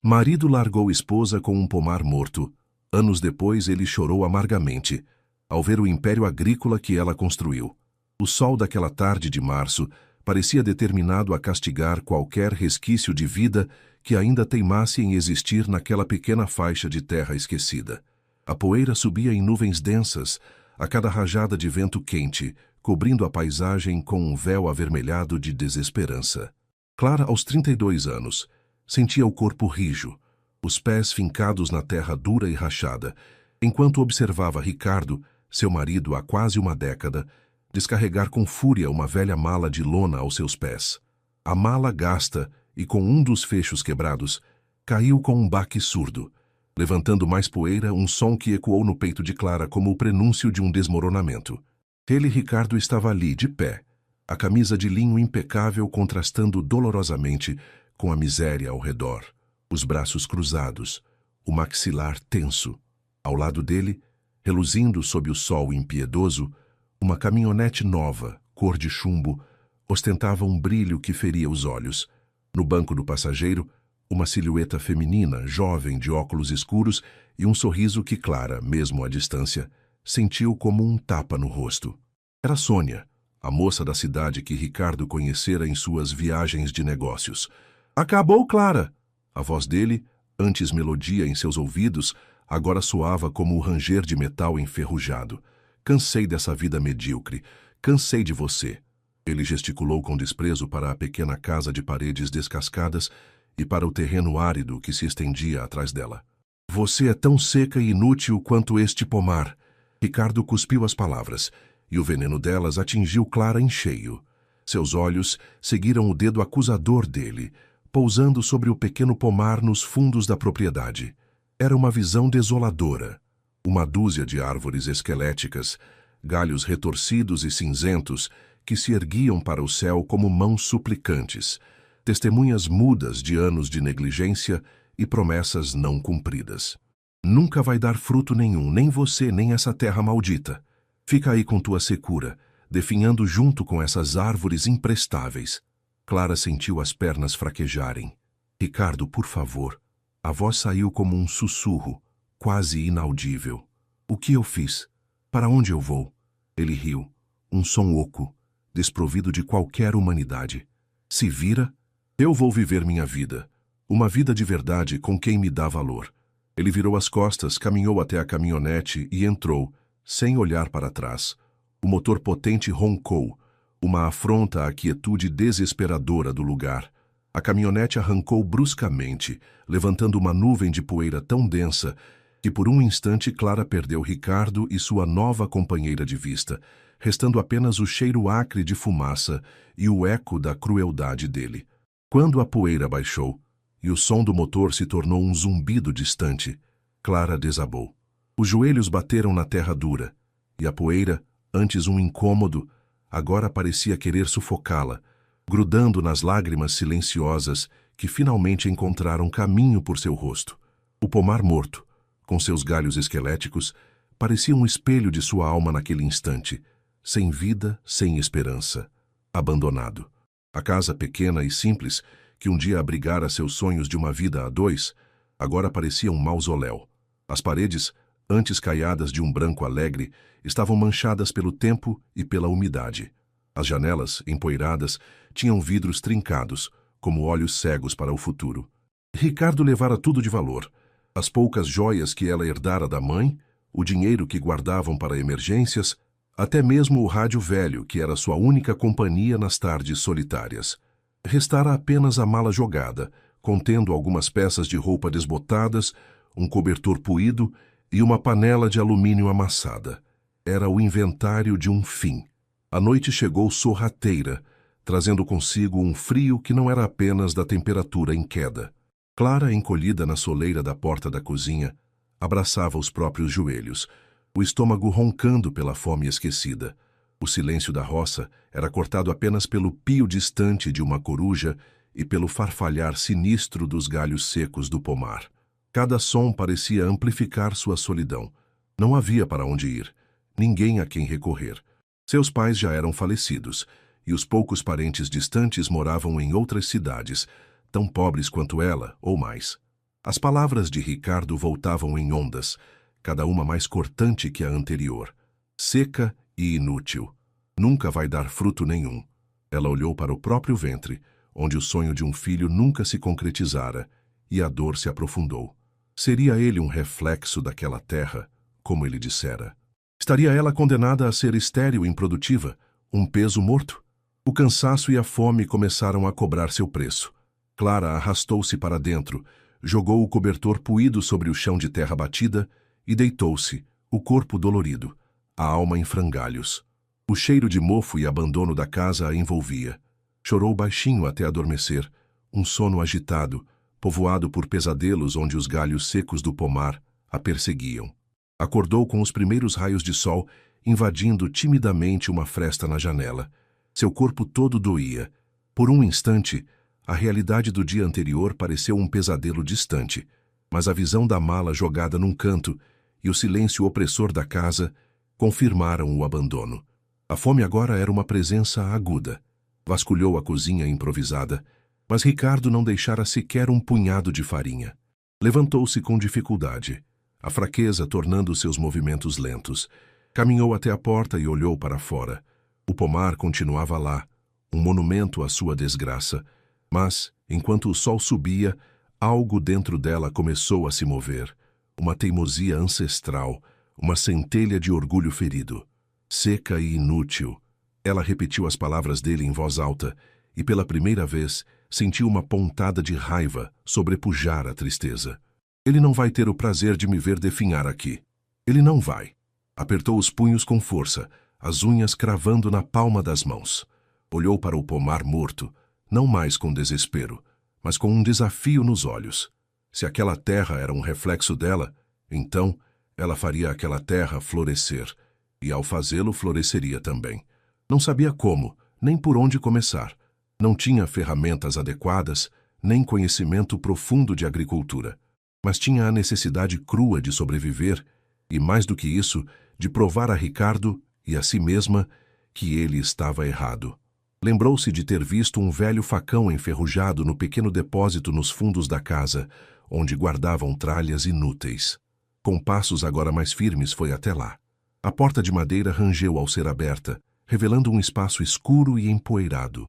Marido largou esposa com um pomar morto. Anos depois ele chorou amargamente, ao ver o império agrícola que ela construiu. O sol daquela tarde de março parecia determinado a castigar qualquer resquício de vida que ainda teimasse em existir naquela pequena faixa de terra esquecida. A poeira subia em nuvens densas, a cada rajada de vento quente, cobrindo a paisagem com um véu avermelhado de desesperança. Clara, aos 32 anos, sentia o corpo rijo, os pés fincados na terra dura e rachada, enquanto observava Ricardo, seu marido há quase uma década, descarregar com fúria uma velha mala de lona aos seus pés. A mala gasta e com um dos fechos quebrados, caiu com um baque surdo, levantando mais poeira, um som que ecoou no peito de Clara como o prenúncio de um desmoronamento. Ele, Ricardo, estava ali, de pé, a camisa de linho impecável contrastando dolorosamente com a miséria ao redor, os braços cruzados, o maxilar tenso. Ao lado dele, reluzindo sob o sol impiedoso, uma caminhonete nova, cor de chumbo, ostentava um brilho que feria os olhos. No banco do passageiro, uma silhueta feminina, jovem, de óculos escuros e um sorriso que Clara, mesmo à distância, sentiu como um tapa no rosto. Era Sônia, a moça da cidade que Ricardo conhecera em suas viagens de negócios. "Acabou, Clara!" A voz dele, antes melodia em seus ouvidos, agora soava como o ranger de metal enferrujado. "Cansei dessa vida medíocre. Cansei de você." Ele gesticulou com desprezo para a pequena casa de paredes descascadas e para o terreno árido que se estendia atrás dela. "Você é tão seca e inútil quanto este pomar." Ricardo cuspiu as palavras, e o veneno delas atingiu Clara em cheio. Seus olhos seguiram o dedo acusador dele, pousando sobre o pequeno pomar nos fundos da propriedade. Era uma visão desoladora. Uma dúzia de árvores esqueléticas, galhos retorcidos e cinzentos, que se erguiam para o céu como mãos suplicantes, testemunhas mudas de anos de negligência e promessas não cumpridas. "Nunca vai dar fruto nenhum, nem você, nem essa terra maldita. Fica aí com tua secura, definhando junto com essas árvores imprestáveis." Clara sentiu as pernas fraquejarem. "Ricardo, por favor." A voz saiu como um sussurro, quase inaudível. "O que eu fiz? Para onde eu vou?" Ele riu, um som oco, desprovido de qualquer humanidade. "Se vira, eu vou viver minha vida. Uma vida de verdade com quem me dá valor." Ele virou as costas, caminhou até a caminhonete e entrou, sem olhar para trás. O motor potente roncou, uma afronta à quietude desesperadora do lugar. A caminhonete arrancou bruscamente, levantando uma nuvem de poeira tão densa que por um instante Clara perdeu Ricardo e sua nova companheira de vista, restando apenas o cheiro acre de fumaça e o eco da crueldade dele. Quando a poeira baixou e o som do motor se tornou um zumbido distante, Clara desabou. Os joelhos bateram na terra dura, e a poeira, antes um incômodo, agora parecia querer sufocá-la, grudando nas lágrimas silenciosas que finalmente encontraram caminho por seu rosto. O pomar morto, com seus galhos esqueléticos, parecia um espelho de sua alma naquele instante, sem vida, sem esperança, abandonado. A casa pequena e simples, que um dia abrigara seus sonhos de uma vida a dois, agora parecia um mausoléu. As paredes, antes caiadas de um branco alegre, estavam manchadas pelo tempo e pela umidade. As janelas, empoeiradas, tinham vidros trincados, como olhos cegos para o futuro. Ricardo levara tudo de valor. As poucas joias que ela herdara da mãe, o dinheiro que guardavam para emergências, até mesmo o rádio velho, que era sua única companhia nas tardes solitárias. Restara apenas a mala jogada, contendo algumas peças de roupa desbotadas, um cobertor puído e uma panela de alumínio amassada. Era o inventário de um fim. A noite chegou sorrateira, trazendo consigo um frio que não era apenas da temperatura em queda. Clara, encolhida na soleira da porta da cozinha, abraçava os próprios joelhos, o estômago roncando pela fome esquecida. O silêncio da roça era cortado apenas pelo pio distante de uma coruja e pelo farfalhar sinistro dos galhos secos do pomar. Cada som parecia amplificar sua solidão. Não havia para onde ir, ninguém a quem recorrer. Seus pais já eram falecidos, e os poucos parentes distantes moravam em outras cidades, tão pobres quanto ela, ou mais. As palavras de Ricardo voltavam em ondas, cada uma mais cortante que a anterior. Seca e inútil. Nunca vai dar fruto nenhum. Ela olhou para o próprio ventre, onde o sonho de um filho nunca se concretizara, e a dor se aprofundou. Seria ele um reflexo daquela terra, como ele dissera? Estaria ela condenada a ser estéril e improdutiva, um peso morto? O cansaço e a fome começaram a cobrar seu preço. Clara arrastou-se para dentro, jogou o cobertor puído sobre o chão de terra batida e deitou-se, o corpo dolorido, a alma em frangalhos. O cheiro de mofo e abandono da casa a envolvia. Chorou baixinho até adormecer, um sono agitado, povoado por pesadelos onde os galhos secos do pomar a perseguiam. Acordou com os primeiros raios de sol invadindo timidamente uma fresta na janela. Seu corpo todo doía. Por um instante, a realidade do dia anterior pareceu um pesadelo distante, mas a visão da mala jogada num canto e o silêncio opressor da casa confirmaram o abandono. A fome agora era uma presença aguda. Vasculhou a cozinha improvisada, mas Ricardo não deixara sequer um punhado de farinha. Levantou-se com dificuldade, a fraqueza tornando seus movimentos lentos. Caminhou até a porta e olhou para fora. O pomar continuava lá, um monumento à sua desgraça. Mas, enquanto o sol subia, algo dentro dela começou a se mover. Uma teimosia ancestral, uma centelha de orgulho ferido. Seca e inútil. Ela repetiu as palavras dele em voz alta e, pela primeira vez, sentiu uma pontada de raiva sobrepujar a tristeza. Ele não vai ter o prazer de me ver definhar aqui. Ele não vai. Apertou os punhos com força, as unhas cravando na palma das mãos. Olhou para o pomar morto, não mais com desespero, mas com um desafio nos olhos. Se aquela terra era um reflexo dela, então ela faria aquela terra florescer, e ao fazê-lo floresceria também. Não sabia como, nem por onde começar. Não tinha ferramentas adequadas, nem conhecimento profundo de agricultura. Mas tinha a necessidade crua de sobreviver e, mais do que isso, de provar a Ricardo e a si mesma que ele estava errado. Lembrou-se de ter visto um velho facão enferrujado no pequeno depósito nos fundos da casa, onde guardavam tralhas inúteis. Com passos agora mais firmes foi até lá. A porta de madeira rangeu ao ser aberta, revelando um espaço escuro e empoeirado.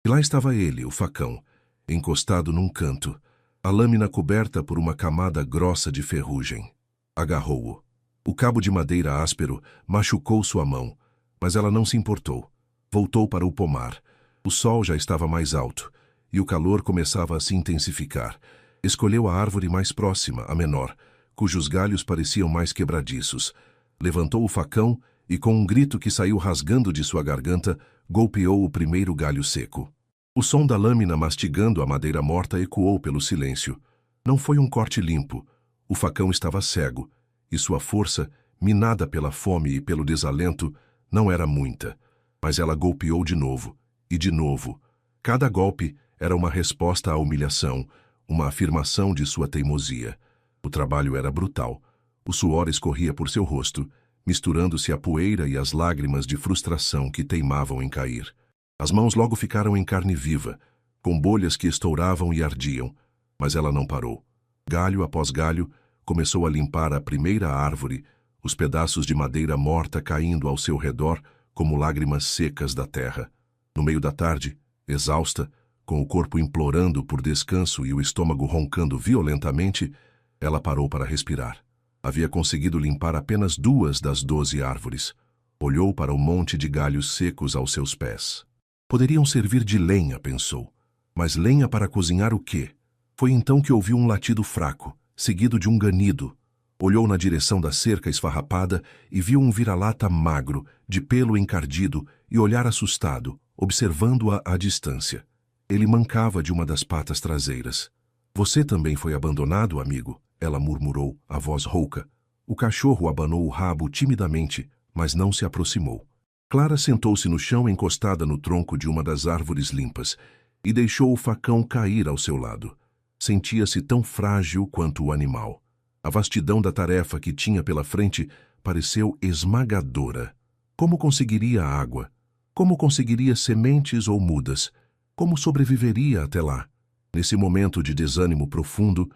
E lá estava ele, o facão, encostado num canto, a lâmina coberta por uma camada grossa de ferrugem. Agarrou-o. O cabo de madeira áspero machucou sua mão, mas ela não se importou. Voltou para o pomar. O sol já estava mais alto, e o calor começava a se intensificar. Escolheu a árvore mais próxima, a menor, cujos galhos pareciam mais quebradiços. Levantou o facão e, com um grito que saiu rasgando de sua garganta, golpeou o primeiro galho seco. O som da lâmina mastigando a madeira morta ecoou pelo silêncio. Não foi um corte limpo. O facão estava cego, e sua força, minada pela fome e pelo desalento, não era muita. Mas ela golpeou de novo, e de novo. Cada golpe era uma resposta à humilhação, uma afirmação de sua teimosia. O trabalho era brutal. O suor escorria por seu rosto, misturando-se à poeira e às lágrimas de frustração que teimavam em cair. As mãos logo ficaram em carne viva, com bolhas que estouravam e ardiam, mas ela não parou. Galho após galho, começou a limpar a primeira árvore, os pedaços de madeira morta caindo ao seu redor como lágrimas secas da terra. No meio da tarde, exausta, com o corpo implorando por descanso e o estômago roncando violentamente, ela parou para respirar. Havia conseguido limpar apenas 2 das 12 árvores. Olhou para o monte de galhos secos aos seus pés. Poderiam servir de lenha, pensou. Mas lenha para cozinhar o quê? Foi então que ouviu um latido fraco, seguido de um ganido. Olhou na direção da cerca esfarrapada e viu um vira-lata magro, de pelo encardido e olhar assustado, observando-a à distância. Ele mancava de uma das patas traseiras. Você também foi abandonado, amigo? Ela murmurou, a voz rouca. O cachorro abanou o rabo timidamente, mas não se aproximou. Clara sentou-se no chão encostada no tronco de uma das árvores limpas e deixou o facão cair ao seu lado. Sentia-se tão frágil quanto o animal. A vastidão da tarefa que tinha pela frente pareceu esmagadora. Como conseguiria água? Como conseguiria sementes ou mudas? Como sobreviveria até lá? Nesse momento de desânimo profundo,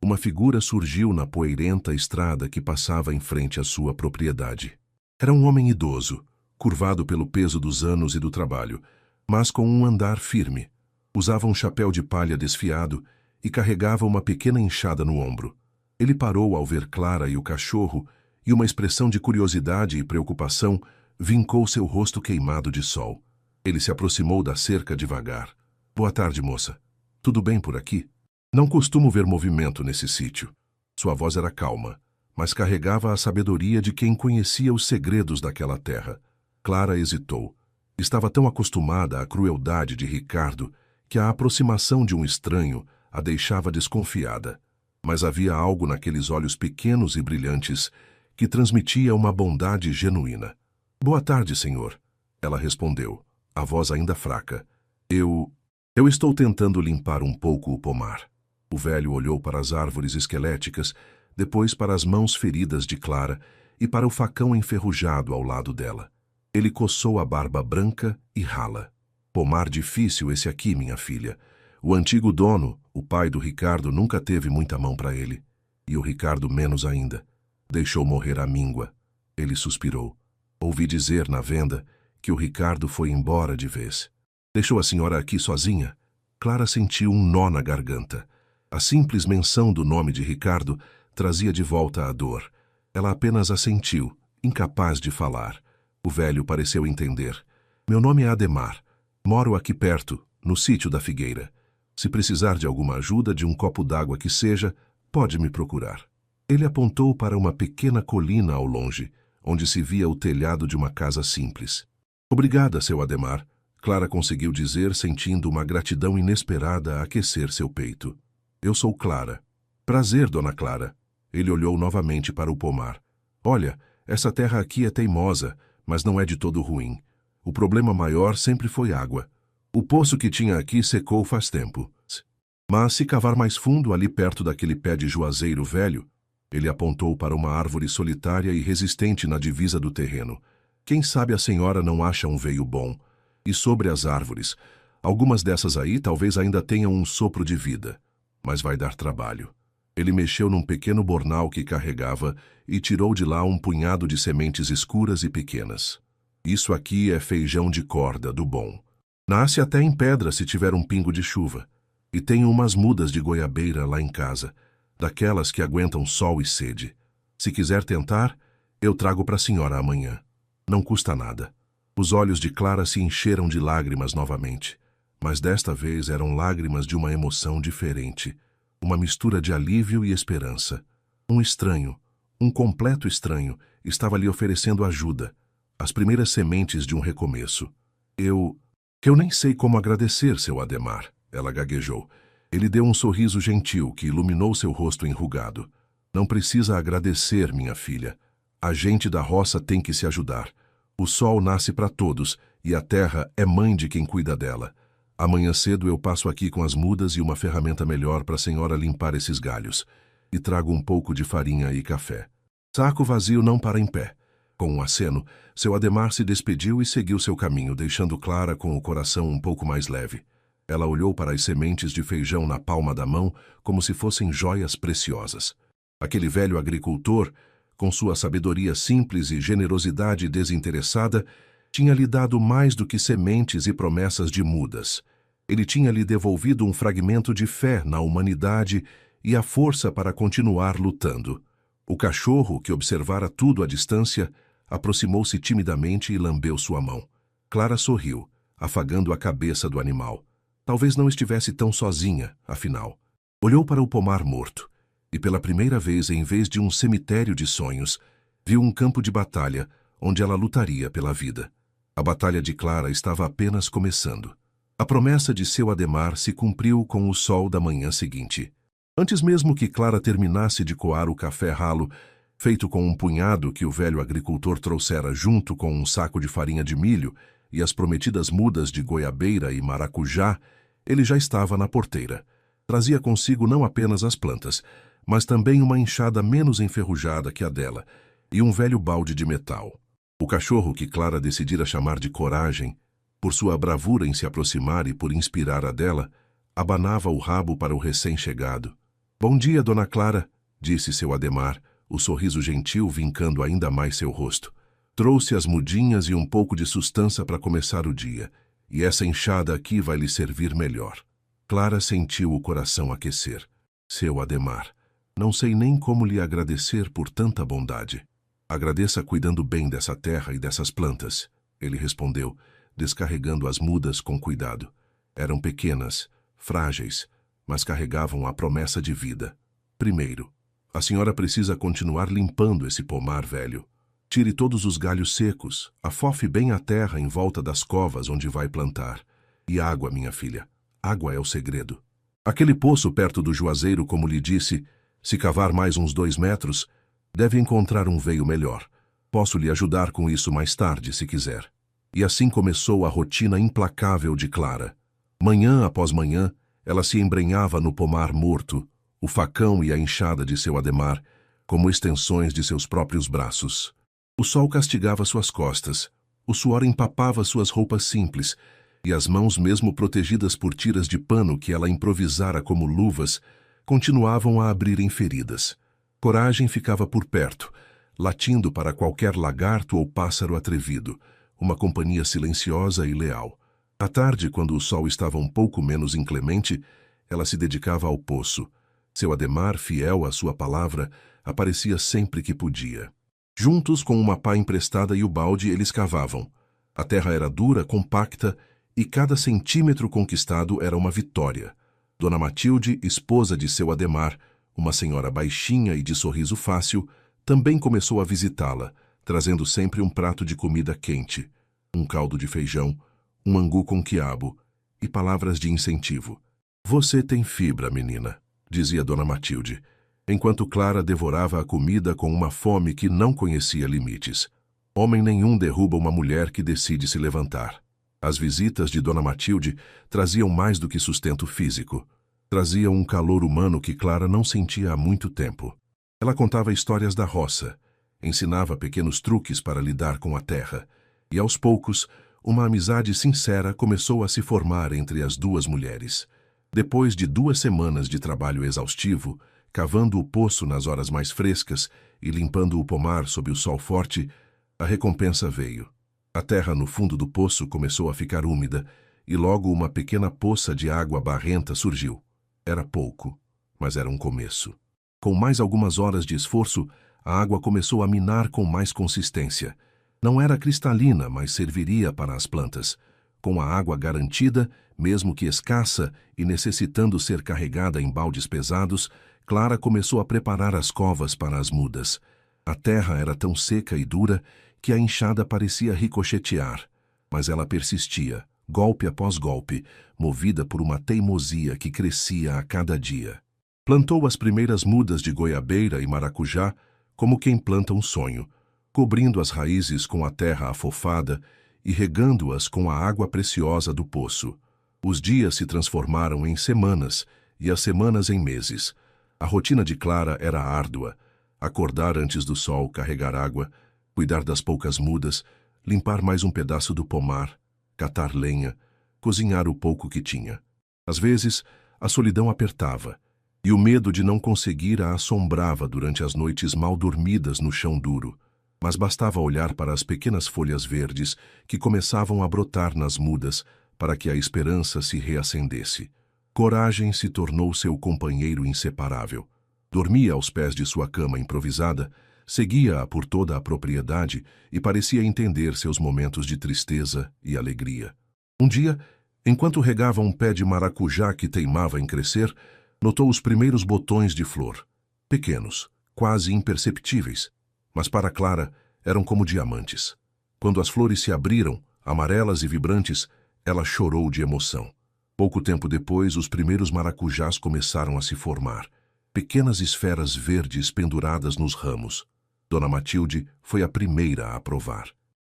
Uma figura surgiu na poeirenta estrada que passava em frente à sua propriedade. Era um homem idoso, curvado pelo peso dos anos e do trabalho, mas com um andar firme. Usava um chapéu de palha desfiado e carregava uma pequena enxada no ombro. Ele parou ao ver Clara e o cachorro, e uma expressão de curiosidade e preocupação vincou seu rosto queimado de sol. Ele se aproximou da cerca devagar. Boa tarde, moça. Tudo bem por aqui? Não costumo ver movimento nesse sítio. Sua voz era calma, mas carregava a sabedoria de quem conhecia os segredos daquela terra. Clara hesitou. Estava tão acostumada à crueldade de Ricardo que a aproximação de um estranho a deixava desconfiada. Mas havia algo naqueles olhos pequenos e brilhantes que transmitia uma bondade genuína. Boa tarde, senhor. Ela respondeu, a voz ainda fraca. Eu estou tentando limpar um pouco o pomar. O velho olhou para as árvores esqueléticas, depois para as mãos feridas de Clara e para o facão enferrujado ao lado dela. Ele coçou a barba branca e rala. Pomar difícil esse aqui, minha filha. O antigo dono, o pai do Ricardo, nunca teve muita mão para ele. E o Ricardo menos ainda. Deixou morrer a míngua. Ele suspirou. Ouvi dizer na venda que o Ricardo foi embora de vez. Deixou a senhora aqui sozinha? Clara sentiu um nó na garganta. A simples menção do nome de Ricardo trazia de volta a dor. Ela apenas assentiu, incapaz de falar. O velho pareceu entender. Meu nome é Ademar. Moro aqui perto, no sítio da Figueira. Se precisar de alguma ajuda, de um copo d'água que seja, pode me procurar. Ele apontou para uma pequena colina ao longe, onde se via o telhado de uma casa simples. Obrigada, seu Ademar. Clara conseguiu dizer, sentindo uma gratidão inesperada aquecer seu peito. Eu sou Clara. Prazer, dona Clara. Ele olhou novamente para o pomar. Olha, essa terra aqui é teimosa, mas não é de todo ruim. O problema maior sempre foi água. O poço que tinha aqui secou faz tempo. Mas se cavar mais fundo ali perto daquele pé de juazeiro velho, ele apontou para uma árvore solitária e resistente na divisa do terreno. Quem sabe a senhora não acha um veio bom. E sobre as árvores, algumas dessas aí talvez ainda tenham um sopro de vida, mas vai dar trabalho. Ele mexeu num pequeno bornal que carregava e tirou de lá um punhado de sementes escuras e pequenas. Isso aqui é feijão de corda, do bom. Nasce até em pedra se tiver um pingo de chuva. E tenho umas mudas de goiabeira lá em casa, daquelas que aguentam sol e sede. Se quiser tentar, eu trago para a senhora amanhã. Não custa nada. Os olhos de Clara se encheram de lágrimas novamente, mas desta vez eram lágrimas de uma emoção diferente, uma mistura de alívio e esperança. Um estranho, um completo estranho, estava lhe oferecendo ajuda, as primeiras sementes de um recomeço. Eu nem sei como agradecer, seu Ademar, ela gaguejou. Ele deu um sorriso gentil que iluminou seu rosto enrugado. Não precisa agradecer, minha filha. A gente da roça tem que se ajudar. O sol nasce para todos e a terra é mãe de quem cuida dela. Amanhã cedo eu passo aqui com as mudas e uma ferramenta melhor para a senhora limpar esses galhos. E trago um pouco de farinha e café. Saco vazio não para em pé. Com um aceno, seu Ademar se despediu e seguiu seu caminho, deixando Clara com o coração um pouco mais leve. Ela olhou para as sementes de feijão na palma da mão como se fossem joias preciosas. Aquele velho agricultor, com sua sabedoria simples e generosidade desinteressada, tinha lhe dado mais do que sementes e promessas de mudas. Ele tinha lhe devolvido um fragmento de fé na humanidade e a força para continuar lutando. O cachorro, que observara tudo à distância, aproximou-se timidamente e lambeu sua mão. Clara sorriu, afagando a cabeça do animal. Talvez não estivesse tão sozinha, afinal. Olhou para o pomar morto. E pela primeira vez, em vez de um cemitério de sonhos, viu um campo de batalha onde ela lutaria pela vida. A batalha de Clara estava apenas começando. A promessa de seu Ademar se cumpriu com o sol da manhã seguinte. Antes mesmo que Clara terminasse de coar o café ralo, feito com um punhado que o velho agricultor trouxera junto com um saco de farinha de milho e as prometidas mudas de goiabeira e maracujá, ele já estava na porteira. Trazia consigo não apenas as plantas, mas também uma enxada menos enferrujada que a dela, e um velho balde de metal. O cachorro que Clara decidira chamar de Coragem, por sua bravura em se aproximar e por inspirar a dela, abanava o rabo para o recém-chegado. Bom dia, dona Clara, disse seu Adhemar, o sorriso gentil vincando ainda mais seu rosto. Trouxe as mudinhas e um pouco de sustância para começar o dia, e essa enxada aqui vai lhe servir melhor. Clara sentiu o coração aquecer. Seu Adhemar, não sei nem como lhe agradecer por tanta bondade. Agradeça cuidando bem dessa terra e dessas plantas, ele respondeu, descarregando as mudas com cuidado. Eram pequenas, frágeis, mas carregavam a promessa de vida. Primeiro, a senhora precisa continuar limpando esse pomar velho. Tire todos os galhos secos, afofe bem a terra em volta das covas onde vai plantar. E água, minha filha. Água é o segredo. Aquele poço perto do juazeiro, como lhe disse, se cavar mais uns 2 metros, deve encontrar um veio melhor. Posso lhe ajudar com isso mais tarde, se quiser. E assim começou a rotina implacável de Clara. Manhã após manhã, ela se embrenhava no pomar morto, o facão e a enxada de seu Adhemar, como extensões de seus próprios braços. O sol castigava suas costas, o suor empapava suas roupas simples, e as mãos, mesmo protegidas por tiras de pano que ela improvisara como luvas, continuavam a abrirem feridas. Coragem ficava por perto, latindo para qualquer lagarto ou pássaro atrevido, uma companhia silenciosa e leal. À tarde, quando o sol estava um pouco menos inclemente, ela se dedicava ao poço. Seu Adhemar, fiel à sua palavra, aparecia sempre que podia. Juntos, com uma pá emprestada e o balde, eles cavavam. A terra era dura, compacta, e cada centímetro conquistado era uma vitória. Dona Matilde, esposa de seu Adhemar, uma senhora baixinha e de sorriso fácil, também começou a visitá-la, trazendo sempre um prato de comida quente, um caldo de feijão, um angu com quiabo e palavras de incentivo. Você tem fibra, menina, dizia Dona Matilde, enquanto Clara devorava a comida com uma fome que não conhecia limites. Homem nenhum derruba uma mulher que decide se levantar. As visitas de Dona Matilde traziam mais do que sustento físico. Traziam um calor humano que Clara não sentia há muito tempo. Ela contava histórias da roça, ensinava pequenos truques para lidar com a terra, e aos poucos, uma amizade sincera começou a se formar entre as duas mulheres. Depois de 2 semanas de trabalho exaustivo, cavando o poço nas horas mais frescas e limpando o pomar sob o sol forte, a recompensa veio. A terra no fundo do poço começou a ficar úmida e logo uma pequena poça de água barrenta surgiu. Era pouco, mas era um começo. Com mais algumas horas de esforço, a água começou a minar com mais consistência. Não era cristalina, mas serviria para as plantas. Com a água garantida, mesmo que escassa e necessitando ser carregada em baldes pesados, Clara começou a preparar as covas para as mudas. A terra era tão seca e dura que a enxada parecia ricochetear, mas ela persistia, golpe após golpe, movida por uma teimosia que crescia a cada dia. Plantou as primeiras mudas de goiabeira e maracujá como quem planta um sonho, cobrindo as raízes com a terra afofada e regando-as com a água preciosa do poço. Os dias se transformaram em semanas e as semanas em meses. A rotina de Clara era árdua. Acordar antes do sol, carregar água, cuidar das poucas mudas, limpar mais um pedaço do pomar, catar lenha, cozinhar o pouco que tinha. Às vezes, a solidão apertava, e o medo de não conseguir a assombrava durante as noites mal dormidas no chão duro. Mas bastava olhar para as pequenas folhas verdes que começavam a brotar nas mudas para que a esperança se reacendesse. Coragem se tornou seu companheiro inseparável. Dormia aos pés de sua cama improvisada, seguia-a por toda a propriedade e parecia entender seus momentos de tristeza e alegria. Um dia, enquanto regava um pé de maracujá que teimava em crescer, notou os primeiros botões de flor, pequenos, quase imperceptíveis, mas para Clara eram como diamantes. Quando as flores se abriram, amarelas e vibrantes, ela chorou de emoção. Pouco tempo depois, os primeiros maracujás começaram a se formar, pequenas esferas verdes penduradas nos ramos. Dona Matilde foi a primeira a provar.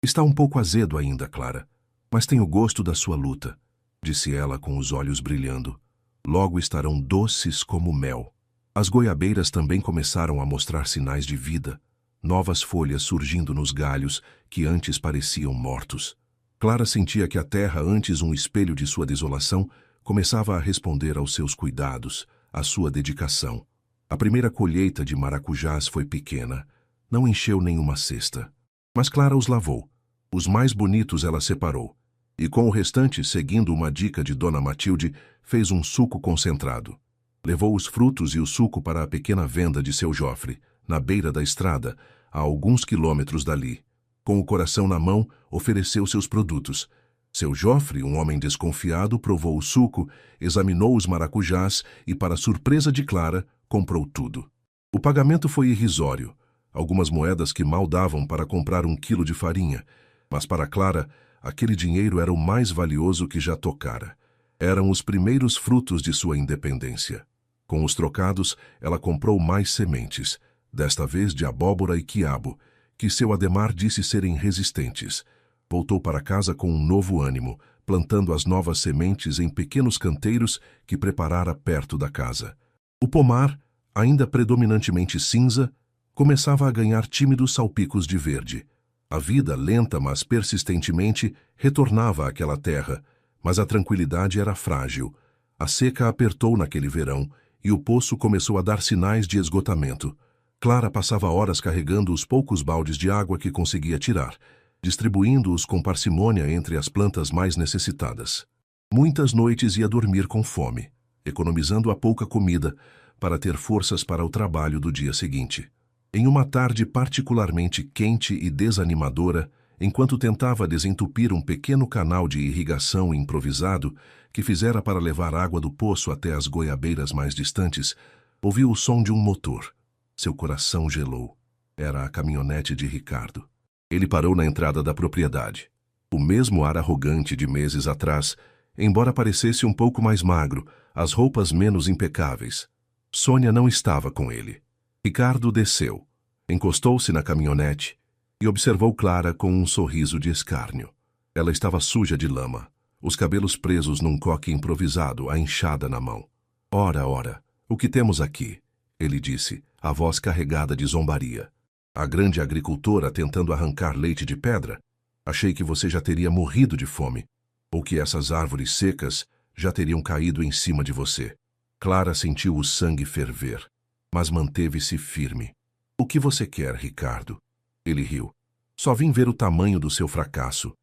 Está um pouco azedo ainda, Clara, mas tem o gosto da sua luta, disse ela com os olhos brilhando. Logo estarão doces como mel. As goiabeiras também começaram a mostrar sinais de vida, novas folhas surgindo nos galhos que antes pareciam mortos. Clara sentia que a terra, antes um espelho de sua desolação, começava a responder aos seus cuidados, à sua dedicação. A primeira colheita de maracujás foi pequena, não encheu nenhuma cesta. Mas Clara os lavou. Os mais bonitos ela separou. E com o restante, seguindo uma dica de Dona Matilde, fez um suco concentrado. Levou os frutos e o suco para a pequena venda de seu Joffre, na beira da estrada, a alguns quilômetros dali. Com o coração na mão, ofereceu seus produtos. Seu Joffre, um homem desconfiado, provou o suco, examinou os maracujás e, para surpresa de Clara, comprou tudo. O pagamento foi irrisório, algumas moedas que mal davam para comprar 1 quilo de farinha, mas para Clara, aquele dinheiro era o mais valioso que já tocara. Eram os primeiros frutos de sua independência. Com os trocados, ela comprou mais sementes, desta vez de abóbora e quiabo, que seu Adhemar disse serem resistentes. Voltou para casa com um novo ânimo, plantando as novas sementes em pequenos canteiros que preparara perto da casa. O pomar, ainda predominantemente cinza, começava a ganhar tímidos salpicos de verde. A vida, lenta mas persistentemente, retornava àquela terra, mas a tranquilidade era frágil. A seca apertou naquele verão e o poço começou a dar sinais de esgotamento. Clara passava horas carregando os poucos baldes de água que conseguia tirar, distribuindo-os com parcimônia entre as plantas mais necessitadas. Muitas noites ia dormir com fome, economizando a pouca comida para ter forças para o trabalho do dia seguinte. Em uma tarde particularmente quente e desanimadora, enquanto tentava desentupir um pequeno canal de irrigação improvisado que fizera para levar água do poço até as goiabeiras mais distantes, ouviu o som de um motor. Seu coração gelou. Era a caminhonete de Ricardo. Ele parou na entrada da propriedade. O mesmo ar arrogante de meses atrás, embora parecesse um pouco mais magro, as roupas menos impecáveis. Sônia não estava com ele. Ricardo desceu, encostou-se na caminhonete e observou Clara com um sorriso de escárnio. Ela estava suja de lama, os cabelos presos num coque improvisado, a enxada na mão. Ora, o que temos aqui? Ele disse, a voz carregada de zombaria. A grande agricultora tentando arrancar leite de pedra? Achei que você já teria morrido de fome, ou que essas árvores secas já teriam caído em cima de você. Clara sentiu o sangue ferver, mas manteve-se firme. O que você quer, Ricardo? Ele riu. Só vim ver o tamanho do seu fracasso.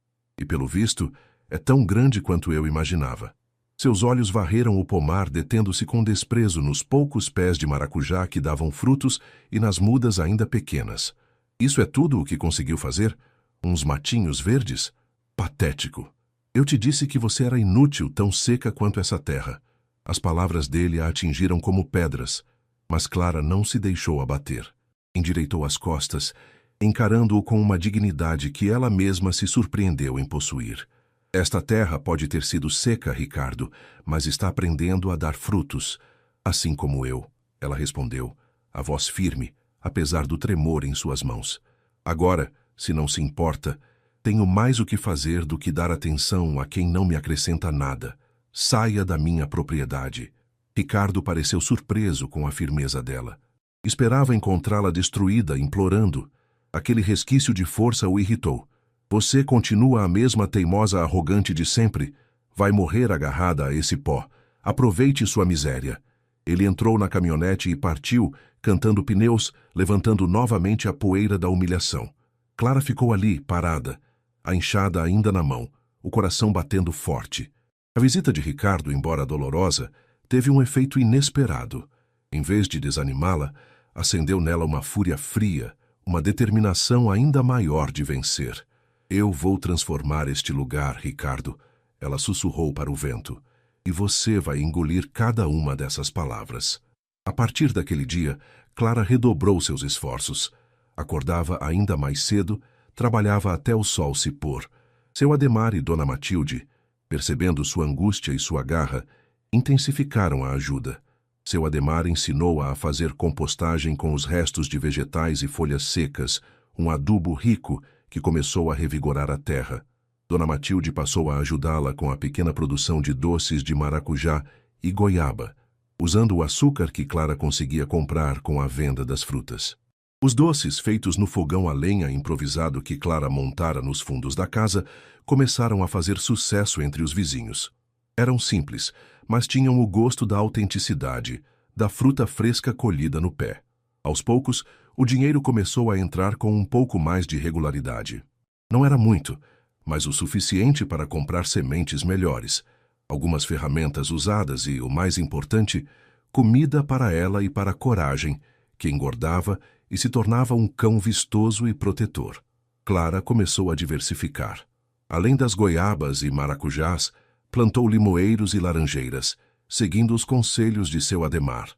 E, pelo visto, é tão grande quanto eu imaginava. Seus olhos varreram o pomar, detendo-se com desprezo nos poucos pés de maracujá que davam frutos e nas mudas ainda pequenas. Isso é tudo o que conseguiu fazer? Uns matinhos verdes? Patético. Eu te disse que você era inútil, tão seca quanto essa terra. As palavras dele a atingiram como pedras, mas Clara não se deixou abater. Endireitou as costas, encarando-o com uma dignidade que ela mesma se surpreendeu em possuir. Esta terra pode ter sido seca, Ricardo, mas está aprendendo a dar frutos, assim como eu, ela respondeu, a voz firme, apesar do tremor em suas mãos. Agora, se não se importa, tenho mais o que fazer do que dar atenção a quem não me acrescenta nada. Saia da minha propriedade. Ricardo pareceu surpreso com a firmeza dela. Esperava encontrá-la destruída, implorando. Aquele resquício de força o irritou. Você continua a mesma teimosa arrogante de sempre. Vai morrer agarrada a esse pó. Aproveite sua miséria. Ele entrou na caminhonete e partiu, cantando pneus, levantando novamente a poeira da humilhação. Clara ficou ali, parada, a enxada ainda na mão, o coração batendo forte. A visita de Ricardo, embora dolorosa, teve um efeito inesperado. Em vez de desanimá-la, acendeu nela uma fúria fria, uma determinação ainda maior de vencer. Eu vou transformar este lugar, Ricardo, ela sussurrou para o vento, e você vai engolir cada uma dessas palavras. A partir daquele dia, Clara redobrou seus esforços. Acordava ainda mais cedo, trabalhava até o sol se pôr. Seu Adhemar e Dona Matilde, percebendo sua angústia e sua garra, intensificaram a ajuda. Seu Adhemar ensinou-a a fazer compostagem com os restos de vegetais e folhas secas, um adubo rico que começou a revigorar a terra. Dona Matilde passou a ajudá-la com a pequena produção de doces de maracujá e goiaba, usando o açúcar que Clara conseguia comprar com a venda das frutas. Os doces, feitos no fogão a lenha improvisado que Clara montara nos fundos da casa, começaram a fazer sucesso entre os vizinhos. Eram simples, mas tinham o gosto da autenticidade, da fruta fresca colhida no pé. Aos poucos, o dinheiro começou a entrar com um pouco mais de regularidade. Não era muito, mas o suficiente para comprar sementes melhores, algumas ferramentas usadas e, o mais importante, comida para ela e para a Coragem, que engordava e se tornava um cão vistoso e protetor. Clara começou a diversificar. Além das goiabas e maracujás, plantou limoeiros e laranjeiras, seguindo os conselhos de seu Adhemar.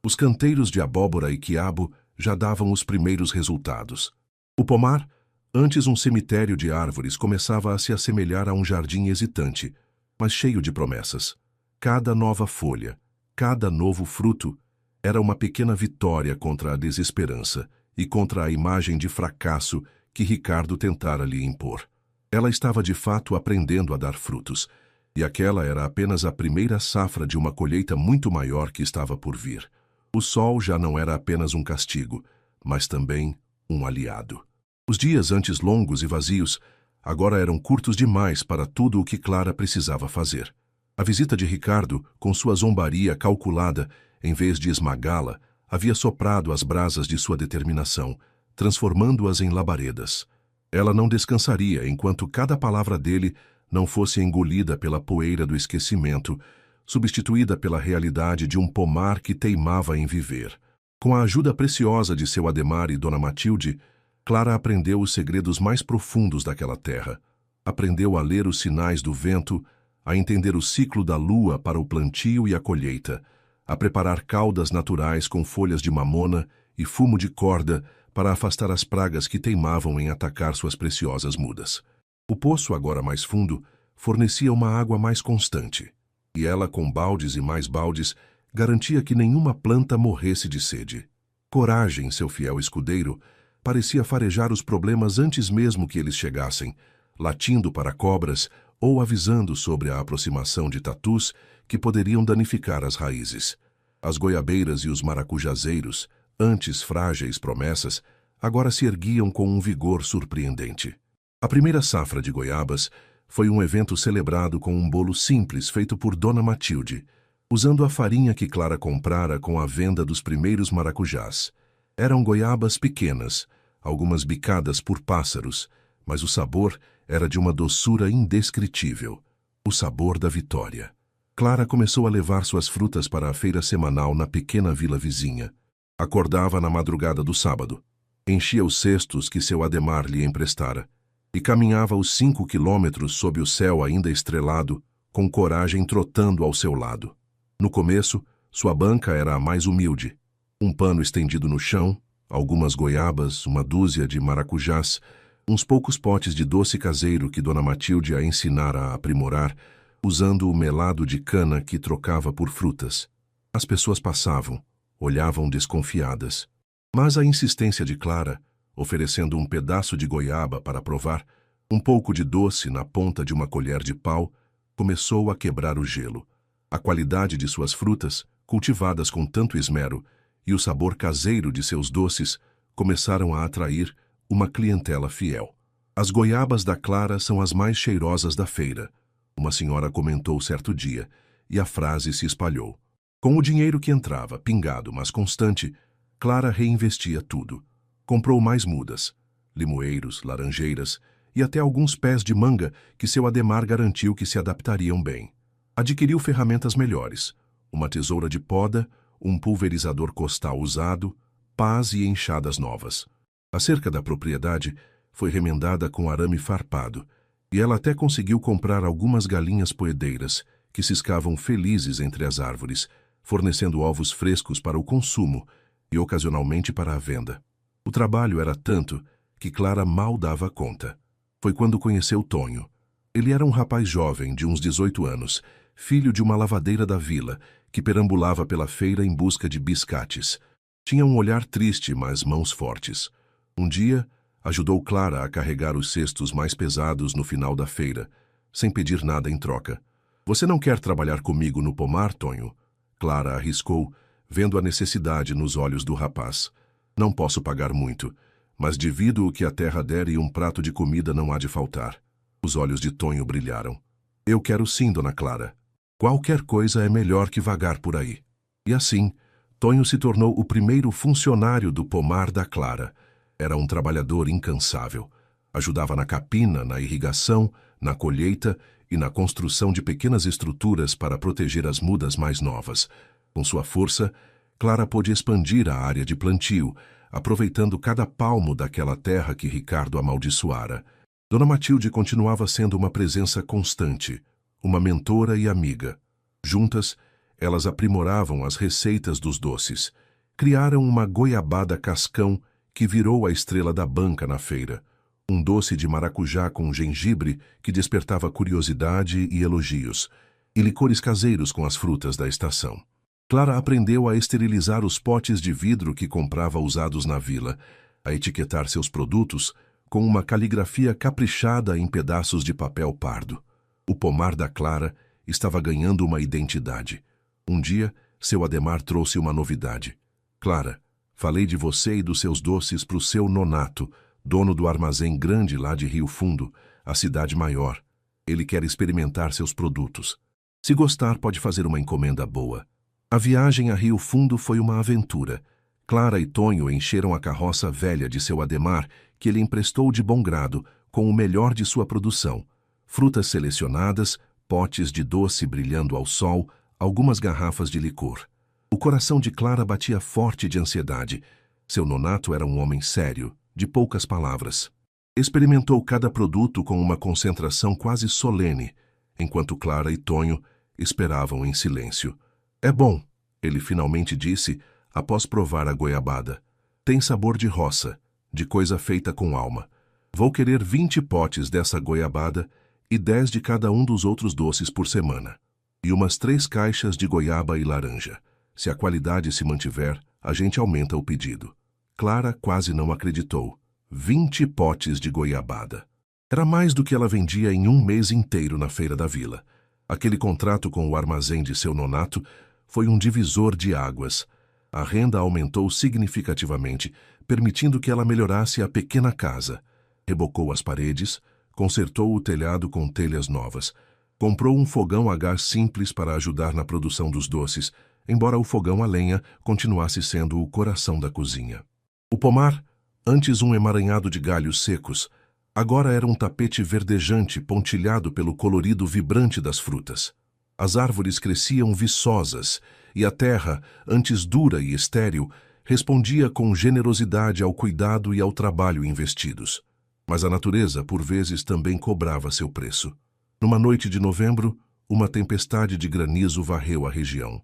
Os canteiros de abóbora e quiabo já davam os primeiros resultados. O pomar, antes um cemitério de árvores, começava a se assemelhar a um jardim hesitante, mas cheio de promessas. Cada nova folha, cada novo fruto, era uma pequena vitória contra a desesperança e contra a imagem de fracasso que Ricardo tentara lhe impor. Ela estava de fato aprendendo a dar frutos, e aquela era apenas a primeira safra de uma colheita muito maior que estava por vir. O sol já não era apenas um castigo, mas também um aliado. Os dias antes longos e vazios, agora eram curtos demais para tudo o que Clara precisava fazer. A visita de Ricardo, com sua zombaria calculada, em vez de esmagá-la, havia soprado as brasas de sua determinação, transformando-as em labaredas. Ela não descansaria enquanto cada palavra dele não fosse engolida pela poeira do esquecimento, substituída pela realidade de um pomar que teimava em viver. Com a ajuda preciosa de seu Adhemar e Dona Matilde, Clara aprendeu os segredos mais profundos daquela terra. Aprendeu a ler os sinais do vento, a entender o ciclo da lua para o plantio e a colheita, a preparar caudas naturais com folhas de mamona e fumo de corda para afastar as pragas que teimavam em atacar suas preciosas mudas. O poço, agora mais fundo, fornecia uma água mais constante, e ela, com baldes e mais baldes, garantia que nenhuma planta morresse de sede. Coragem, seu fiel escudeiro, parecia farejar os problemas antes mesmo que eles chegassem, latindo para cobras ou avisando sobre a aproximação de tatus que poderiam danificar as raízes. As goiabeiras e os maracujazeiros, antes frágeis promessas, agora se erguiam com um vigor surpreendente. A primeira safra de goiabas foi um evento celebrado com um bolo simples feito por Dona Matilde, usando a farinha que Clara comprara com a venda dos primeiros maracujás. Eram goiabas pequenas, algumas bicadas por pássaros, mas o sabor era de uma doçura indescritível, o sabor da vitória. Clara começou a levar suas frutas para a feira semanal na pequena vila vizinha. Acordava na madrugada do sábado, enchia os cestos que seu Adhemar lhe emprestara e caminhava os 5 quilômetros sob o céu ainda estrelado, com Coragem trotando ao seu lado. No começo, sua banca era a mais humilde. Um pano estendido no chão, algumas goiabas, uma dúzia de maracujás, uns poucos potes de doce caseiro que Dona Matilde a ensinara a aprimorar, usando o melado de cana que trocava por frutas. As pessoas passavam, olhavam desconfiadas. Mas a insistência de Clara, oferecendo um pedaço de goiaba para provar, um pouco de doce na ponta de uma colher de pau, começou a quebrar o gelo. A qualidade de suas frutas, cultivadas com tanto esmero, e o sabor caseiro de seus doces começaram a atrair uma clientela fiel. As goiabas da Clara são as mais cheirosas da feira, uma senhora comentou certo dia, e a frase se espalhou. Com o dinheiro que entrava, pingado, mas constante, Clara reinvestia tudo. Comprou mais mudas, limoeiros, laranjeiras e até alguns pés de manga que seu Adhemar garantiu que se adaptariam bem. Adquiriu ferramentas melhores, uma tesoura de poda, um pulverizador costal usado, pás e enxadas novas. A cerca da propriedade foi remendada com arame farpado, e ela até conseguiu comprar algumas galinhas poedeiras que ciscavam felizes entre as árvores, fornecendo ovos frescos para o consumo e ocasionalmente para a venda. O trabalho era tanto que Clara mal dava conta. Foi quando conheceu Tonho. Ele era um rapaz jovem, de uns 18 anos, filho de uma lavadeira da vila, que perambulava pela feira em busca de biscates. Tinha um olhar triste, mas mãos fortes. Um dia, ajudou Clara a carregar os cestos mais pesados no final da feira, sem pedir nada em troca. "Você não quer trabalhar comigo no pomar, Tonho?" Clara arriscou, vendo a necessidade nos olhos do rapaz. "Não posso pagar muito, mas divido o que a terra der e um prato de comida não há de faltar." Os olhos de Tonho brilharam. "Eu quero sim, Dona Clara. Qualquer coisa é melhor que vagar por aí." E assim, Tonho se tornou o primeiro funcionário do pomar da Clara. Era um trabalhador incansável. Ajudava na capina, na irrigação, na colheita e na construção de pequenas estruturas para proteger as mudas mais novas. Com sua força, Clara pôde expandir a área de plantio, aproveitando cada palmo daquela terra que Ricardo amaldiçoara. Dona Matilde continuava sendo uma presença constante, uma mentora e amiga. Juntas, elas aprimoravam as receitas dos doces. Criaram uma goiabada cascão que virou a estrela da banca na feira. Um doce de maracujá com gengibre que despertava curiosidade e elogios. E licores caseiros com as frutas da estação. Clara aprendeu a esterilizar os potes de vidro que comprava usados na vila, a etiquetar seus produtos com uma caligrafia caprichada em pedaços de papel pardo. O pomar da Clara estava ganhando uma identidade. Um dia, seu Adhemar trouxe uma novidade. Clara, falei de você e dos seus doces para o seu Nonato, dono do armazém grande lá de Rio Fundo, a cidade maior. Ele quer experimentar seus produtos. Se gostar, pode fazer uma encomenda boa. A viagem a Rio Fundo foi uma aventura. Clara e Tonho encheram a carroça velha de seu Adhemar, que ele emprestou de bom grado, com o melhor de sua produção. Frutas selecionadas, potes de doce brilhando ao sol, algumas garrafas de licor. O coração de Clara batia forte de ansiedade. Seu Nonato era um homem sério, de poucas palavras. Experimentou cada produto com uma concentração quase solene, enquanto Clara e Tonho esperavam em silêncio. É bom, ele finalmente disse, após provar a goiabada. Tem sabor de roça, de coisa feita com alma. Vou querer 20 potes dessa goiabada e 10 de cada um dos outros doces por semana. E umas 3 caixas de goiaba e laranja. Se a qualidade se mantiver, a gente aumenta o pedido. Clara quase não acreditou. 20 potes de goiabada. Era mais do que ela vendia em um mês inteiro na feira da vila. Aquele contrato com o armazém de seu Nonato foi um divisor de águas. A renda aumentou significativamente, permitindo que ela melhorasse a pequena casa. Rebocou as paredes, consertou o telhado com telhas novas. Comprou um fogão a gás simples para ajudar na produção dos doces, embora o fogão a lenha continuasse sendo o coração da cozinha. O pomar, antes um emaranhado de galhos secos, agora era um tapete verdejante pontilhado pelo colorido vibrante das frutas. As árvores cresciam viçosas e a terra, antes dura e estéril, respondia com generosidade ao cuidado e ao trabalho investidos. Mas a natureza, por vezes, também cobrava seu preço. Numa noite de novembro, uma tempestade de granizo varreu a região.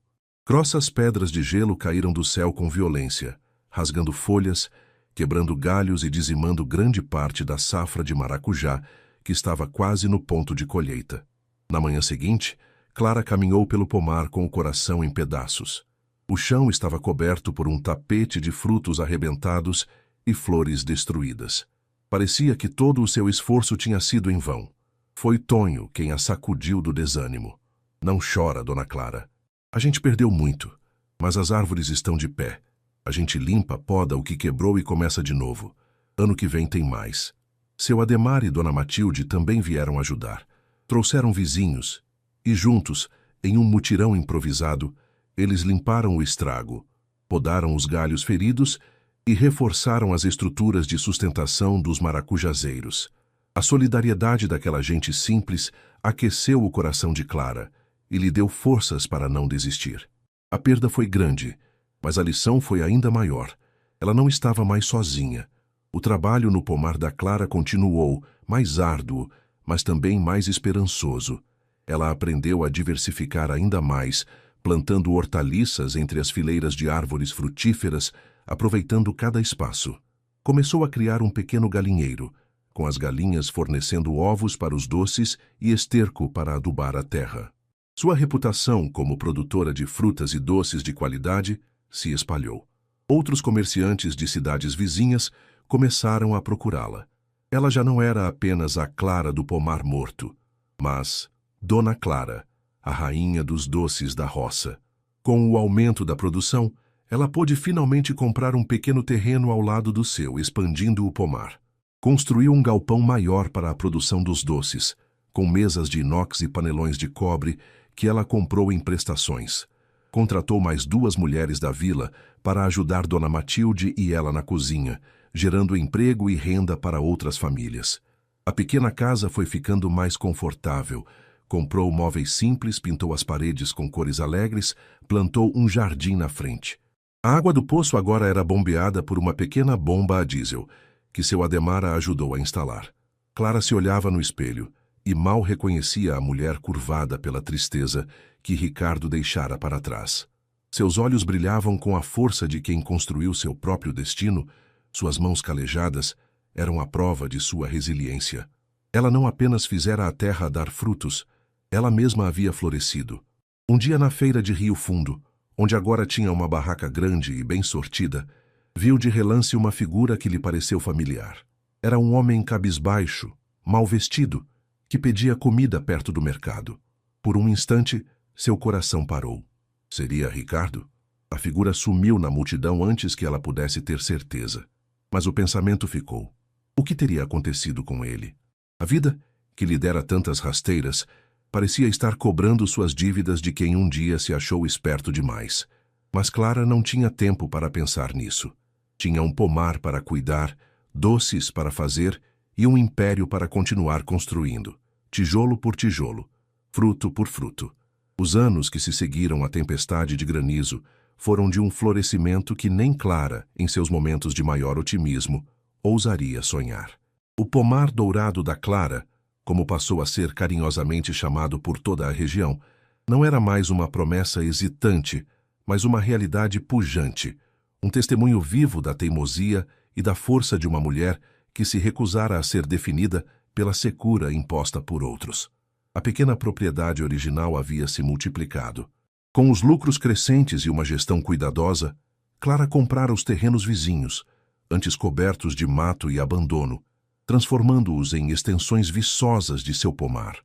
Grossas pedras de gelo caíram do céu com violência, rasgando folhas, quebrando galhos e dizimando grande parte da safra de maracujá, que estava quase no ponto de colheita. Na manhã seguinte, Clara caminhou pelo pomar com o coração em pedaços. O chão estava coberto por um tapete de frutos arrebentados e flores destruídas. Parecia que todo o seu esforço tinha sido em vão. Foi Tonho quem a sacudiu do desânimo. Não chora, Dona Clara. A gente perdeu muito, mas as árvores estão de pé. A gente limpa, poda o que quebrou e começa de novo. Ano que vem tem mais. Seu Adhemar e Dona Matilde também vieram ajudar. Trouxeram vizinhos e juntos, em um mutirão improvisado, eles limparam o estrago, podaram os galhos feridos e reforçaram as estruturas de sustentação dos maracujazeiros. A solidariedade daquela gente simples aqueceu o coração de Clara e lhe deu forças para não desistir. A perda foi grande, mas a lição foi ainda maior. Ela não estava mais sozinha. O trabalho no pomar da Clara continuou, mais árduo, mas também mais esperançoso. Ela aprendeu a diversificar ainda mais, plantando hortaliças entre as fileiras de árvores frutíferas, aproveitando cada espaço. Começou a criar um pequeno galinheiro, com as galinhas fornecendo ovos para os doces e esterco para adubar a terra. Sua reputação como produtora de frutas e doces de qualidade se espalhou. Outros comerciantes de cidades vizinhas começaram a procurá-la. Ela já não era apenas a Clara do pomar morto, mas Dona Clara, a rainha dos doces da roça. Com o aumento da produção, ela pôde finalmente comprar um pequeno terreno ao lado do seu, expandindo o pomar. Construiu um galpão maior para a produção dos doces, com mesas de inox e panelões de cobre que ela comprou em prestações. Contratou mais 2 mulheres da vila para ajudar Dona Matilde e ela na cozinha, gerando emprego e renda para outras famílias. A pequena casa foi ficando mais confortável. Comprou móveis simples, pintou as paredes com cores alegres, plantou um jardim na frente. A água do poço agora era bombeada por uma pequena bomba a diesel, que seu Ademar a ajudou a instalar. Clara se olhava no espelho e mal reconhecia a mulher curvada pela tristeza que Ricardo deixara para trás. Seus olhos brilhavam com a força de quem construiu seu próprio destino, suas mãos calejadas eram a prova de sua resiliência. Ela não apenas fizera a terra dar frutos, ela mesma havia florescido. Um dia na feira de Rio Fundo, onde agora tinha uma barraca grande e bem sortida, viu de relance uma figura que lhe pareceu familiar. Era um homem cabisbaixo, mal vestido, que pedia comida perto do mercado. Por um instante, seu coração parou. Seria Ricardo? A figura sumiu na multidão antes que ela pudesse ter certeza. Mas o pensamento ficou. O que teria acontecido com ele? A vida, que lhe dera tantas rasteiras, parecia estar cobrando suas dívidas de quem um dia se achou esperto demais. Mas Clara não tinha tempo para pensar nisso. Tinha um pomar para cuidar, doces para fazer e um império para continuar construindo, tijolo por tijolo, fruto por fruto. Os anos que se seguiram à tempestade de granizo foram de um florescimento que nem Clara, em seus momentos de maior otimismo, ousaria sonhar. O pomar dourado da Clara, como passou a ser carinhosamente chamado por toda a região, não era mais uma promessa hesitante, mas uma realidade pujante, um testemunho vivo da teimosia e da força de uma mulher que se recusara a ser definida pela secura imposta por outros. A pequena propriedade original havia se multiplicado. Com os lucros crescentes e uma gestão cuidadosa, Clara comprara os terrenos vizinhos, antes cobertos de mato e abandono, transformando-os em extensões viçosas de seu pomar.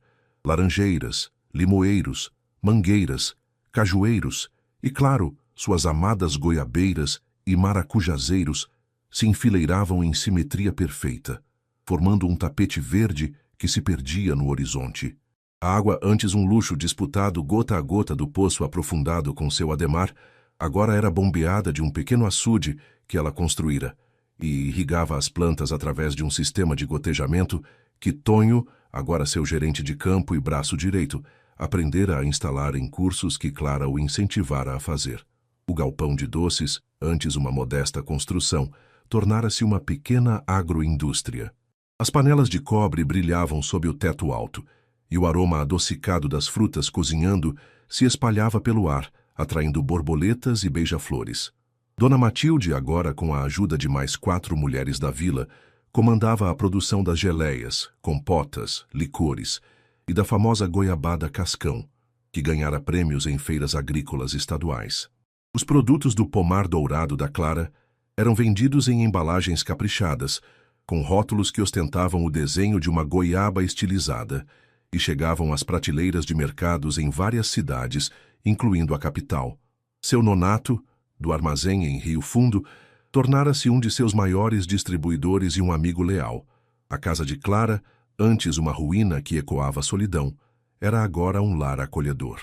Laranjeiras, limoeiros, mangueiras, cajueiros e, claro, suas amadas goiabeiras e maracujazeiros se enfileiravam em simetria perfeita, formando um tapete verde que se perdia no horizonte. A água, antes um luxo disputado gota a gota do poço aprofundado com seu Ademar, agora era bombeada de um pequeno açude que ela construíra e irrigava as plantas através de um sistema de gotejamento que Tonho, agora seu gerente de campo e braço direito, aprendera a instalar em cursos que Clara o incentivara a fazer. O galpão de doces, antes uma modesta construção, tornara-se uma pequena agroindústria. As panelas de cobre brilhavam sob o teto alto, e o aroma adocicado das frutas cozinhando se espalhava pelo ar, atraindo borboletas e beija-flores. Dona Matilde, agora com a ajuda de mais 4 mulheres da vila, comandava a produção das geleias, compotas, licores e da famosa goiabada cascão, que ganhara prêmios em feiras agrícolas estaduais. Os produtos do pomar dourado da Clara eram vendidos em embalagens caprichadas, com rótulos que ostentavam o desenho de uma goiaba estilizada, e chegavam às prateleiras de mercados em várias cidades, incluindo a capital. Seu Nonato, do armazém em Rio Fundo, tornara-se um de seus maiores distribuidores e um amigo leal. A casa de Clara, antes uma ruína que ecoava a solidão, era agora um lar acolhedor.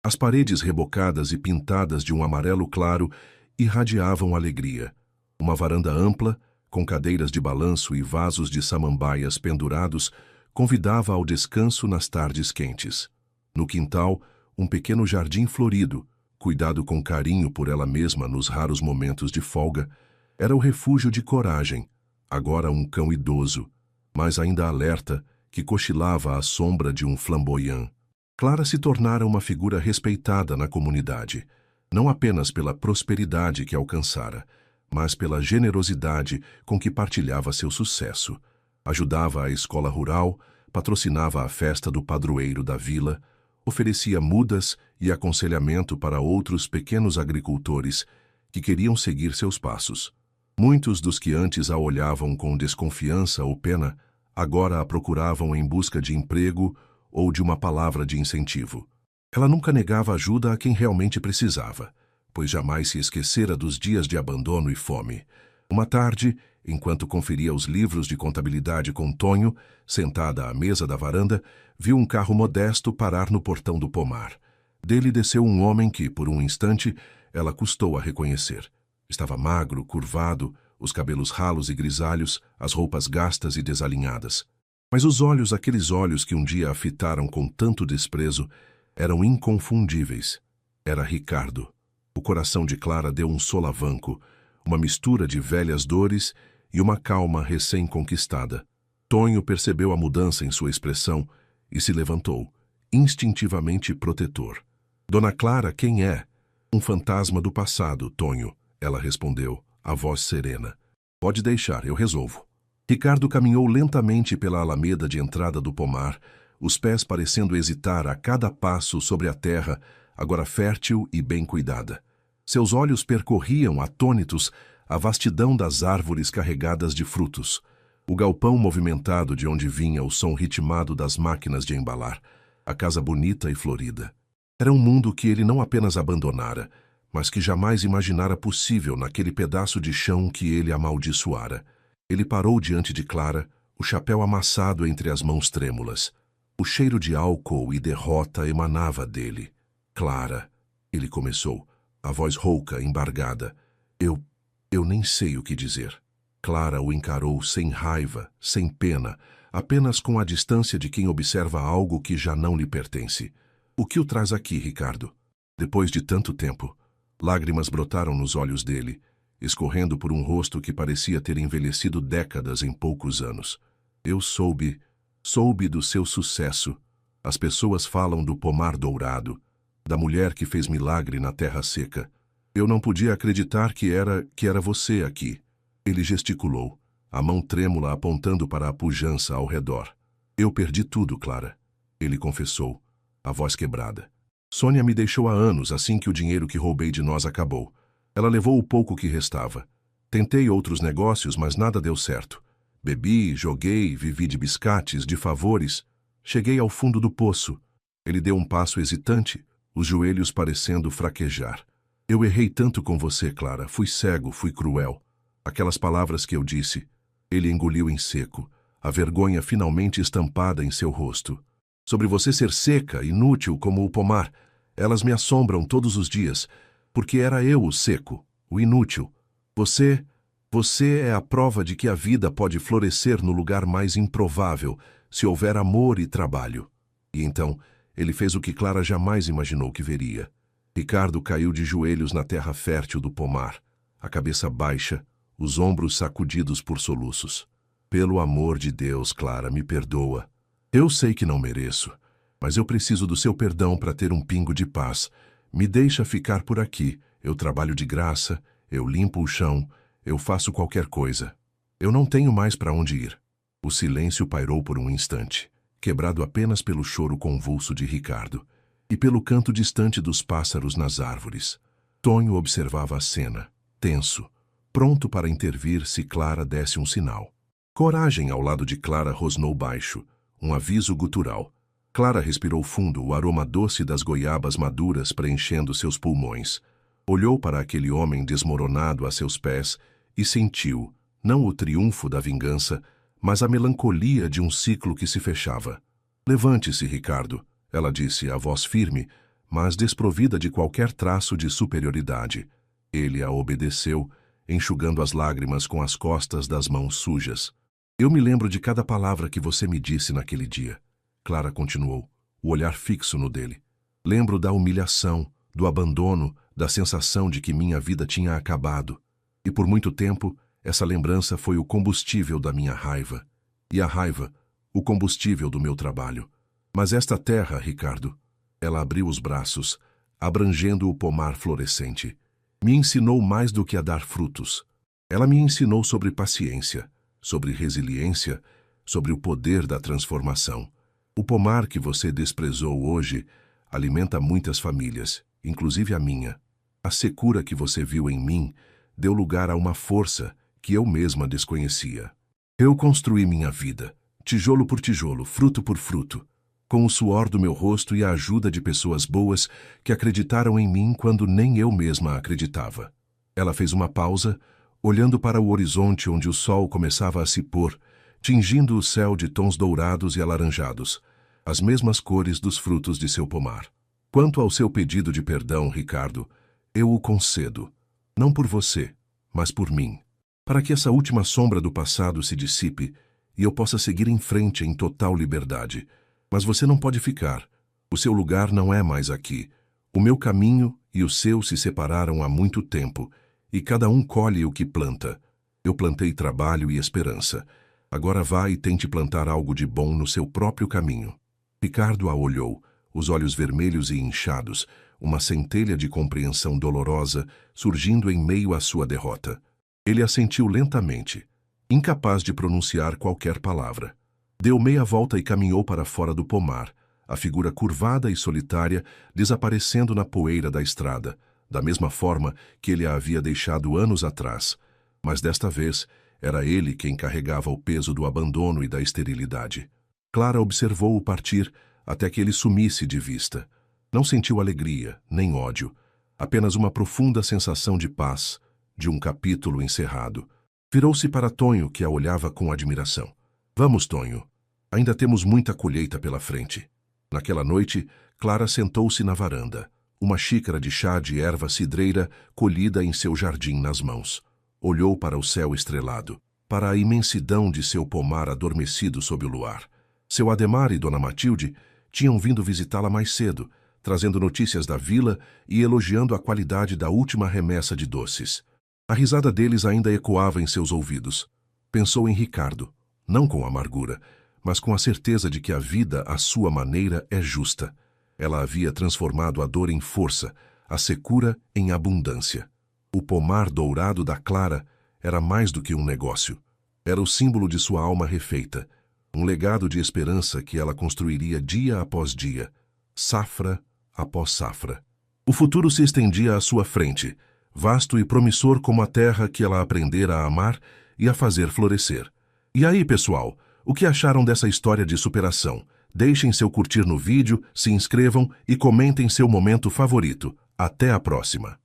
As paredes rebocadas e pintadas de um amarelo claro irradiavam alegria. Uma varanda ampla, com cadeiras de balanço e vasos de samambaias pendurados, convidava ao descanso nas tardes quentes. No quintal, um pequeno jardim florido, cuidado com carinho por ela mesma nos raros momentos de folga, era o refúgio de Coragem, agora um cão idoso, mas ainda alerta, que cochilava à sombra de um flamboyant. Clara se tornara uma figura respeitada na comunidade, não apenas pela prosperidade que alcançara, mas pela generosidade com que partilhava seu sucesso. Ajudava a escola rural, patrocinava a festa do padroeiro da vila, oferecia mudas e aconselhamento para outros pequenos agricultores que queriam seguir seus passos. Muitos dos que antes a olhavam com desconfiança ou pena, agora a procuravam em busca de emprego ou de uma palavra de incentivo. Ela nunca negava ajuda a quem realmente precisava, pois jamais se esquecera dos dias de abandono e fome. Uma tarde, enquanto conferia os livros de contabilidade com Tonho, sentada à mesa da varanda, viu um carro modesto parar no portão do pomar. Dele desceu um homem que, por um instante, ela custou a reconhecer. Estava magro, curvado, os cabelos ralos e grisalhos, as roupas gastas e desalinhadas. Mas os olhos, aqueles olhos que um dia a fitaram com tanto desprezo, eram inconfundíveis. Era Ricardo. O coração de Clara deu um solavanco, uma mistura de velhas dores e uma calma recém-conquistada. Tonho percebeu a mudança em sua expressão e se levantou, instintivamente protetor. Dona Clara, quem é? Um fantasma do passado, Tonho, ela respondeu, a voz serena. Pode deixar, eu resolvo. Ricardo caminhou lentamente pela alameda de entrada do pomar, os pés parecendo hesitar a cada passo sobre a terra, agora fértil e bem cuidada. Seus olhos percorriam, atônitos, a vastidão das árvores carregadas de frutos, o galpão movimentado de onde vinha o som ritmado das máquinas de embalar, a casa bonita e florida. Era um mundo que ele não apenas abandonara, mas que jamais imaginara possível naquele pedaço de chão que ele amaldiçoara. Ele parou diante de Clara, o chapéu amassado entre as mãos trêmulas. O cheiro de álcool e derrota emanava dele. Clara, ele começou, a voz rouca, embargada. Eu nem sei o que dizer. Clara o encarou sem raiva, sem pena, apenas com a distância de quem observa algo que já não lhe pertence. O que o traz aqui, Ricardo? Depois de tanto tempo, lágrimas brotaram nos olhos dele, escorrendo por um rosto que parecia ter envelhecido décadas em poucos anos. Eu soube do seu sucesso. As pessoas falam do pomar dourado, da mulher que fez milagre na terra seca. Eu não podia acreditar que era você aqui. Ele gesticulou, a mão trêmula apontando para a pujança ao redor. Eu perdi tudo, Clara. Ele confessou, a voz quebrada. Sônia me deixou há anos assim que o dinheiro que roubei de nós acabou. Ela levou o pouco que restava. Tentei outros negócios, mas nada deu certo. Bebi, joguei, vivi de biscates, de favores. Cheguei ao fundo do poço. Ele deu um passo hesitante, os joelhos parecendo fraquejar. Eu errei tanto com você, Clara. Fui cego, fui cruel. Aquelas palavras que eu disse. Ele engoliu em seco, a vergonha finalmente estampada em seu rosto. Sobre você ser seca, inútil como o pomar, elas me assombram todos os dias, porque era eu o seco, o inútil. Você é a prova de que a vida pode florescer no lugar mais improvável, se houver amor e trabalho. E então, ele fez o que Clara jamais imaginou que veria. Ricardo caiu de joelhos na terra fértil do pomar, a cabeça baixa, os ombros sacudidos por soluços. Pelo amor de Deus, Clara, me perdoa. Eu sei que não mereço, mas eu preciso do seu perdão para ter um pingo de paz. Me deixa ficar por aqui. Eu trabalho de graça, eu limpo o chão, eu faço qualquer coisa. Eu não tenho mais para onde ir. O silêncio pairou por um instante, quebrado apenas pelo choro convulso de Ricardo e pelo canto distante dos pássaros nas árvores. Tonho observava a cena, tenso, pronto para intervir se Clara desse um sinal. Coragem ao lado de Clara rosnou baixo, um aviso gutural. Clara respirou fundo o aroma doce das goiabas maduras preenchendo seus pulmões. Olhou para aquele homem desmoronado a seus pés e sentiu, não o triunfo da vingança, mas a melancolia de um ciclo que se fechava. Levante-se, Ricardo, ela disse, a voz firme, mas desprovida de qualquer traço de superioridade. Ele a obedeceu, enxugando as lágrimas com as costas das mãos sujas. Eu me lembro de cada palavra que você me disse naquele dia. Clara continuou, o olhar fixo no dele. Lembro da humilhação, do abandono, da sensação de que minha vida tinha acabado. E por muito tempo, essa lembrança foi o combustível da minha raiva. E a raiva, o combustível do meu trabalho. Mas esta terra, Ricardo, ela abriu os braços, abrangendo o pomar florescente. Me ensinou mais do que a dar frutos. Ela me ensinou sobre paciência, sobre resiliência, sobre o poder da transformação. O pomar que você desprezou hoje alimenta muitas famílias, inclusive a minha. A secura que você viu em mim deu lugar a uma força que eu mesma desconhecia. Eu construí minha vida, tijolo por tijolo, fruto por fruto, com o suor do meu rosto e a ajuda de pessoas boas que acreditaram em mim quando nem eu mesma acreditava. Ela fez uma pausa, olhando para o horizonte onde o sol começava a se pôr, tingindo o céu de tons dourados e alaranjados, as mesmas cores dos frutos de seu pomar. Quanto ao seu pedido de perdão, Ricardo, eu o concedo. Não por você, mas por mim. Para que essa última sombra do passado se dissipe e eu possa seguir em frente em total liberdade. Mas você não pode ficar. O seu lugar não é mais aqui. O meu caminho e o seu se separaram há muito tempo, e cada um colhe o que planta. Eu plantei trabalho e esperança. Agora vá e tente plantar algo de bom no seu próprio caminho. Ricardo a olhou, os olhos vermelhos e inchados, uma centelha de compreensão dolorosa surgindo em meio à sua derrota. Ele assentiu lentamente, incapaz de pronunciar qualquer palavra. Deu meia volta e caminhou para fora do pomar, a figura curvada e solitária desaparecendo na poeira da estrada, da mesma forma que ele a havia deixado anos atrás. Mas desta vez, era ele quem carregava o peso do abandono e da esterilidade. Clara observou-o partir até que ele sumisse de vista. Não sentiu alegria, nem ódio, apenas uma profunda sensação de paz, de um capítulo encerrado. Virou-se para Tonho, que a olhava com admiração. Vamos, Tonho. Ainda temos muita colheita pela frente. Naquela noite, Clara sentou-se na varanda, uma xícara de chá de erva cidreira colhida em seu jardim nas mãos. Olhou para o céu estrelado, para a imensidão de seu pomar adormecido sob o luar. Seu Adhemar e Dona Matilde tinham vindo visitá-la mais cedo, trazendo notícias da vila e elogiando a qualidade da última remessa de doces. A risada deles ainda ecoava em seus ouvidos. Pensou em Ricardo, não com amargura, mas com a certeza de que a vida, à sua maneira, é justa. Ela havia transformado a dor em força, a secura em abundância. O pomar dourado da Clara era mais do que um negócio. Era o símbolo de sua alma refeita, um legado de esperança que ela construiria dia após dia, safra após safra. O futuro se estendia à sua frente, vasto e promissor como a terra que ela aprendera a amar e a fazer florescer. E aí, pessoal, o que acharam dessa história de superação? Deixem seu curtir no vídeo, se inscrevam e comentem seu momento favorito. Até a próxima!